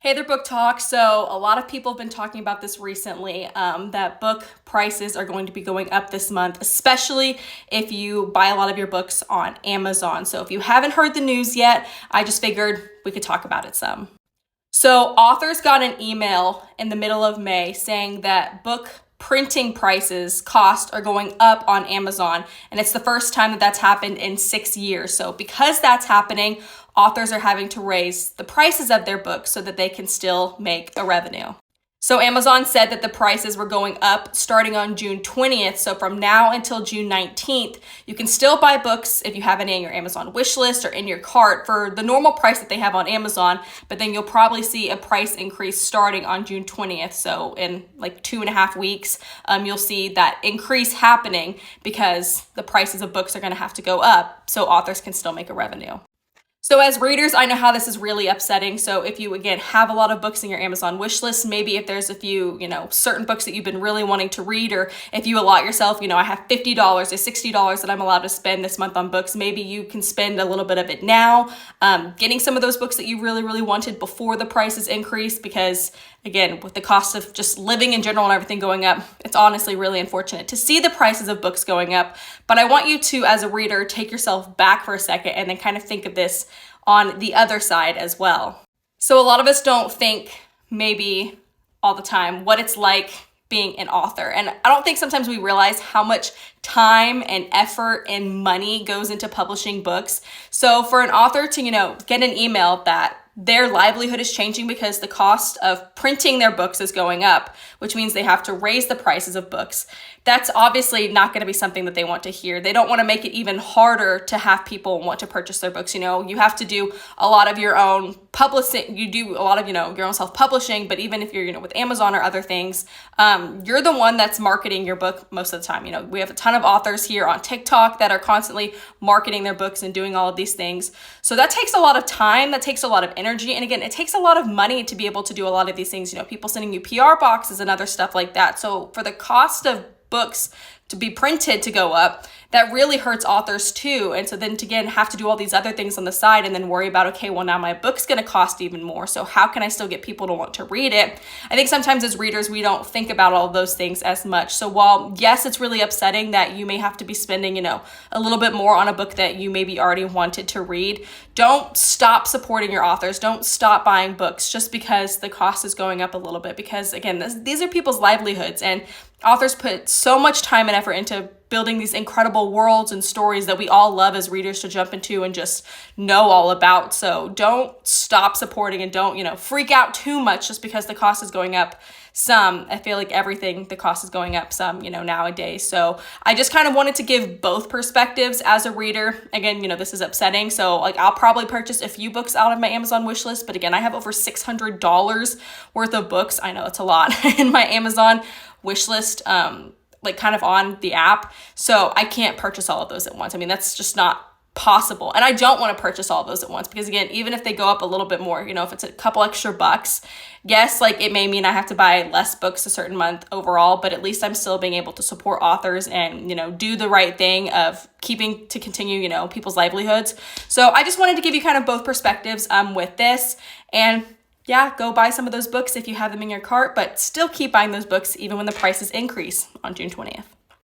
Hey there, Book Talk. So, a lot of people have been talking about this recently, that book prices are going to be going up this month, especially if you buy a lot of your books on Amazon. So, if you haven't heard the news yet, I just figured we could talk about it some. So, authors got an email in the middle of May saying that book printing prices cost are going up on Amazon, and it's the first time that that's happened in 6 years. So because that's happening, authors are having to raise the prices of their books so that they can still make a revenue. So Amazon said that the prices were going up starting on June 20th. So from now until June 19th, you can still buy books if you have any in your Amazon wish list or in your cart for the normal price that they have on Amazon. But then you'll probably see a price increase starting on June 20th. So in like 2.5 weeks, you'll see that increase happening because the prices of books are going to have to go up so authors can still make a revenue. So as readers, I know how this is really upsetting. So if you, again, have a lot of books in your Amazon wish list, maybe if there's a few, certain books that you've been really wanting to read, or if you allot yourself, I have $50 or $60 that I'm allowed to spend this month on books, maybe you can spend a little bit of it now, getting some of those books that you really, really wanted before the prices increase, because again, with the cost of just living in general and everything going up, it's honestly really unfortunate to see the prices of books going up. But I want you to, as a reader, take yourself back for a second and then kind of think of this on the other side as well. So a lot of us don't think maybe all the time what it's like being an author. And I don't think sometimes we realize how much time and effort and money goes into publishing books. So for an author to, get an email that their livelihood is changing because the cost of printing their books is going up, which means they have to raise the prices of books. That's obviously not going to be something that they want to hear. They don't want to make it even harder to have people want to purchase their books. You have to do a lot of your own publishing. You do a lot of, your own self-publishing, but even if you're, with Amazon or other things, you're the one that's marketing your book most of the time. We have a ton of authors here on TikTok that are constantly marketing their books and doing all of these things. So that takes a lot of time. That takes a lot of energy. And again, it takes a lot of money to be able to do a lot of these things. People sending you PR boxes and other stuff like that. So for the cost of books to be printed to go up, that really hurts authors too. And so then to again have to do all these other things on the side and then worry about, okay, well now my book's going to cost even more. So how can I still get people to want to read it? I think sometimes as readers, we don't think about all of those things as much. So while yes, it's really upsetting that you may have to be spending, a little bit more on a book that you maybe already wanted to read, don't stop supporting your authors. Don't stop buying books just because the cost is going up a little bit, because again, these are people's livelihoods, and authors put so much time and effort into building these incredible worlds and stories that we all love as readers to jump into and just know all about. So don't stop supporting, and don't, freak out too much just because the cost is going up some. I feel like everything, the cost is going up some, nowadays. So I just kind of wanted to give both perspectives as a reader. Again, this is upsetting. So I'll probably purchase a few books out of my Amazon wish list, but again, I have over $600 worth of books. I know it's a lot in my Amazon wish list, kind of on the app. So I can't purchase all of those at once. That's just not possible. And I don't want to purchase all of those at once because again, even if they go up a little bit more, if it's a couple extra bucks, yes, it may mean I have to buy less books a certain month overall, but at least I'm still being able to support authors and, do the right thing of keeping to continue, people's livelihoods. So I just wanted to give you kind of both perspectives, with this. And yeah, go buy some of those books if you have them in your cart, but still keep buying those books even when the prices increase on June 20th.